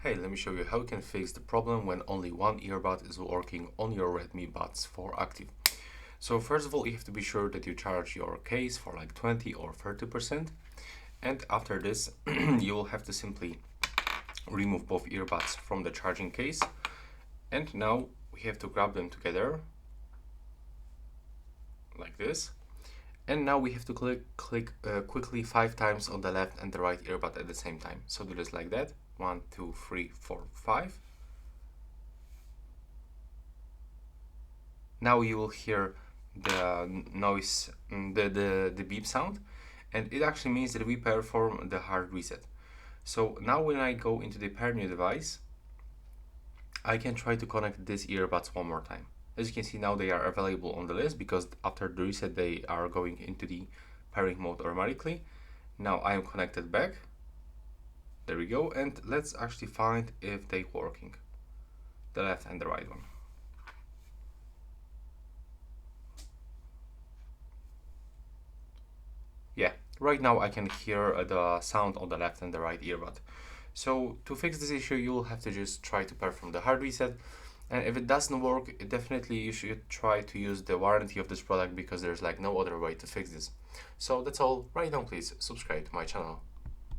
Hey, let me show you how you can fix the problem when only one earbud is working on your Redmi Buds 4 Active. So first of all, you have to be sure that you charge your case for like 20 or 30%. And after this, you will have to simply remove both earbuds from the charging case. And now we have to grab them together like this. And now we have to click quickly 5 times on the left and the right earbud at the same time. So do this like that. 1, 2, 3, 4, 5. Now you will hear the noise, the beep sound, and it actually means that we perform the hard reset. So now when I go into the pair new device, I can try to connect these earbuds one more time. As you can see, now they are available on the list because after the reset they are going into the pairing mode automatically. Now I am connected back. There we go, and let's actually find if they're working, the left and the right one. Yeah, right now I can hear the sound on the left and the right earbud. So to fix this issue, you'll have to just try to perform the hard reset. And if it doesn't work, definitely you should try to use the warranty of this product because there's like no other way to fix this. So that's all. Right now, please subscribe to my channel.